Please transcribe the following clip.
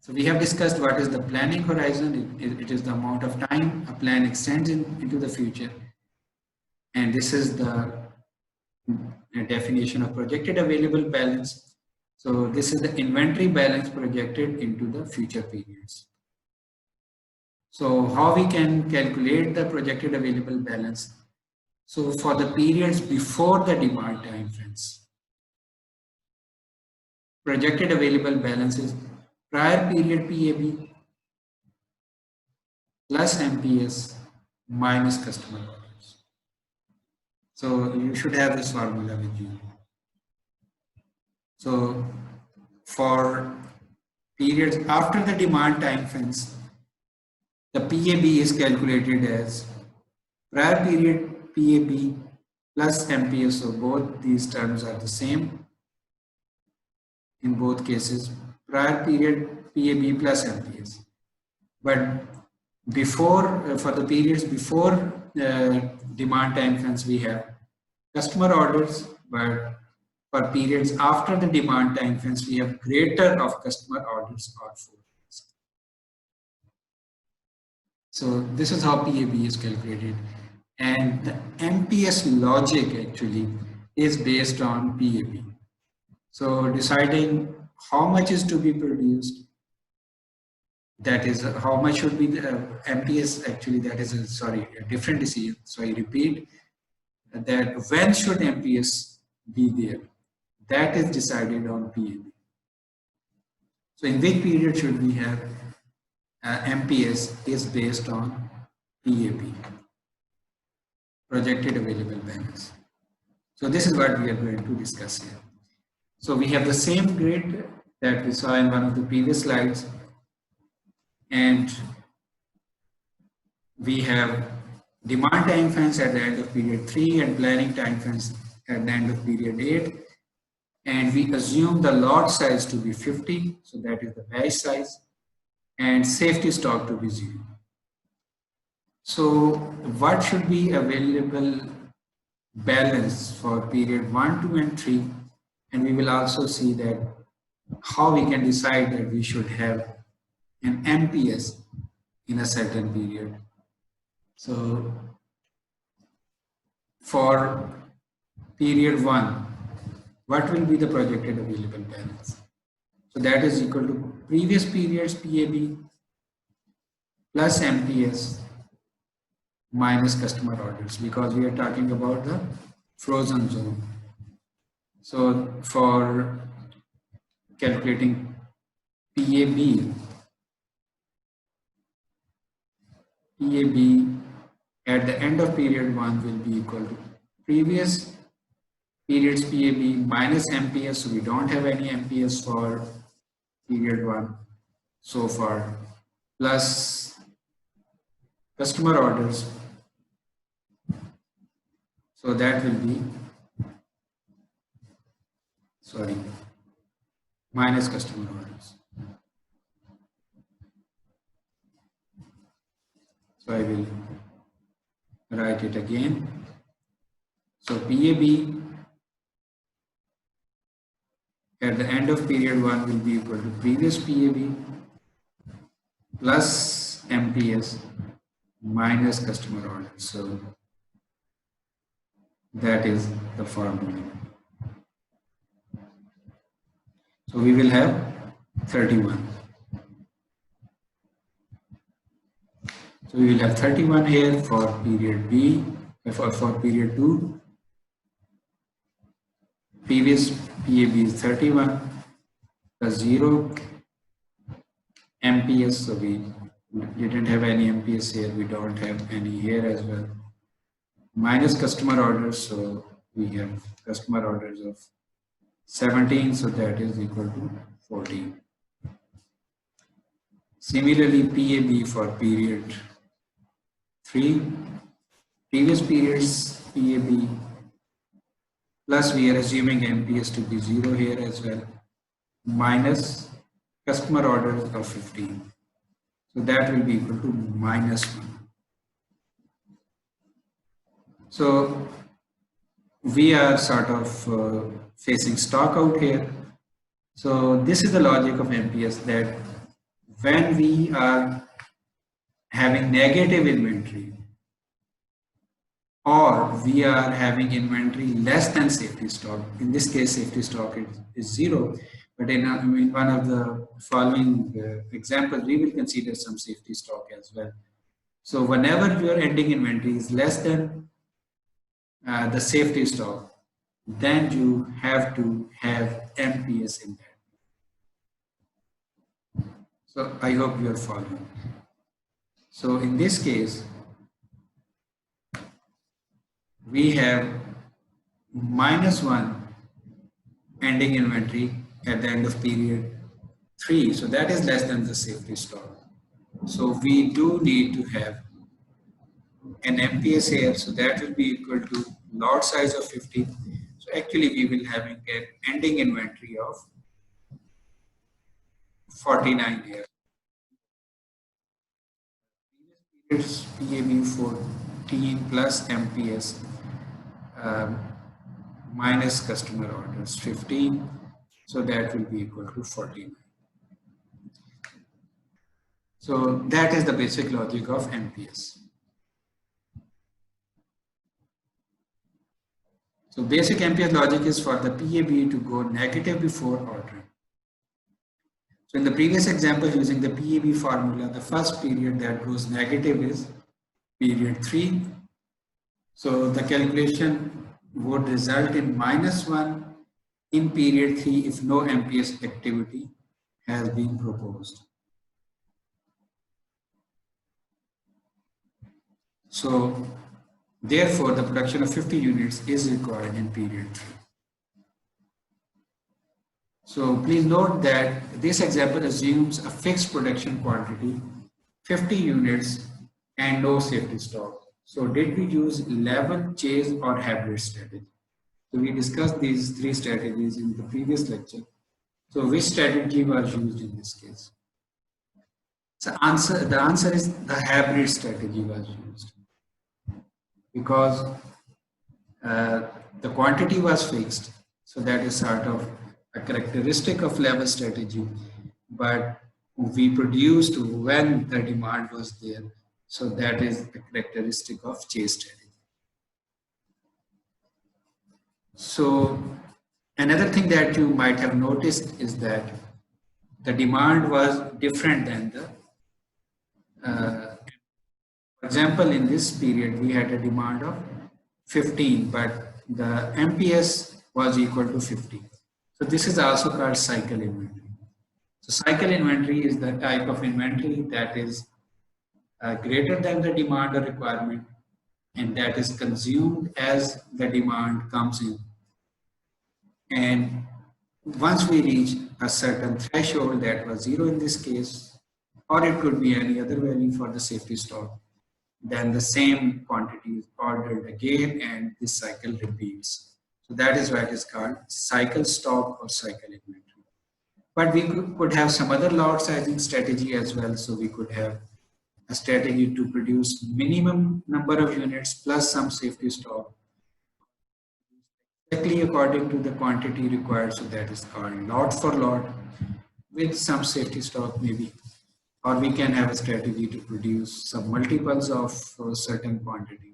So we have discussed what is the planning horizon. It is the amount of time a plan extends into the future. And this is the definition of projected available balance. So this is the inventory balance projected into the future periods. So how we can calculate the projected available balance? So for the periods before the demand time frames, projected available balance is prior period PAB plus MPS minus customer orders. So you should have this formula with you. So for periods after the demand time frames, the PAB is calculated as prior period PAB plus MPS. So both these terms are the same in both cases, prior period PAB plus MPS. But before, for the periods before demand time frames, we have customer orders, but for periods after the demand time frames, we have greater of customer orders or forecasts. So this is how PAB is calculated, and the MPS logic actually is based on PAB. So deciding how much is to be produced, that is how much should be the MPS, actually that is a different decision. So I repeat that when should MPS be there, that is decided on PAB. So in which period should we have MPS is based on PAB, projected available balance. So this is what we are going to discuss here. So we have the same grid that we saw in one of the previous slides, and we have demand time frames at the end of period 3 and planning time frames at the end of period 8, and we assume the lot size to be 50, so that is the batch size, and safety stock to be 0. So what should be available balance for period 1, 2 and 3, and we will also see that how we can decide that we should have an MPS in a certain period. So for period 1, what will be the projected available balance? So that is equal to previous periods PAB plus MPS minus customer orders, because we are talking about the frozen zone. So for calculating PAB at the end of period 1 will be equal to previous periods PAB minus MPS. So we don't have any MPS for period 1 so far, plus customer orders. So that will be, minus customer orders. So I will write it again. So PAB at the end of period 1 will be equal to previous PAB plus MPS minus customer orders. So that is the formula. So we will have 31. So we will have 31 here for period B, for period 2. Previous PAB is 31 plus 0 MPS. So we didn't have any MPS here. We don't have any here as well. Minus customer orders. So we have customer orders of 17. So that is equal to 14. Similarly, PAB for period 3, previous periods PAB plus we are assuming MPS to be 0 here as well, minus customer orders of 15. So that will be equal to minus 1. So we are sort of facing stock out here. So this is the logic of MPS, that when we are having negative inventory, or we are having inventory less than safety stock. In this case, safety stock is zero, but in one of the following examples, we will consider some safety stock as well. So whenever your ending inventory is less than the safety stock, then you have to have MPS in that. So I hope you are following. So in this case, we have -1 ending inventory at the end of period 3. So that is less than the safety stock. So we do need to have an MPS here. So that will be equal to lot size of 50. So actually we will having an ending inventory of 49 here. It's PAB 14 plus MPS minus customer orders 15. So that will be equal to 49. So that is the basic logic of MPS. So basic MPS logic is for the PAB to go negative before ordering. So in the previous example, using the PAB formula, the first period that goes negative is period 3. So the calculation would result in -1 in period 3 if no MPS activity has been proposed. So therefore, the production of 50 units is required in period 3. So please note that this example assumes a fixed production quantity, 50 units, and no safety stock. So did we use level, chase, or hybrid strategy? So we discussed these 3 strategies in the previous lecture. So which strategy was used in this case? So the answer is the hybrid strategy was used, because the quantity was fixed. So that is sort of a characteristic of level strategy, but we produced when the demand was there. So that is a characteristic of chase strategy. So another thing that you might have noticed is that the demand was different than the, for example, in this period, we had a demand of 15, but the MPS was equal to 50. So this is also called cycle inventory. So cycle inventory is the type of inventory that is greater than the demand or requirement, and that is consumed as the demand comes in. And once we reach a certain threshold, that was 0 in this case, or it could be any other value for the safety stock, then the same quantity is ordered again and this cycle repeats. So that is why it is called cycle stock or cycle inventory. But we could have some other lot sizing strategy as well. So we could have a strategy to produce minimum number of units plus some safety stock exactly according to the quantity required. So that is called lot for lot with some safety stock maybe. Or we can have a strategy to produce some multiples of a certain quantity.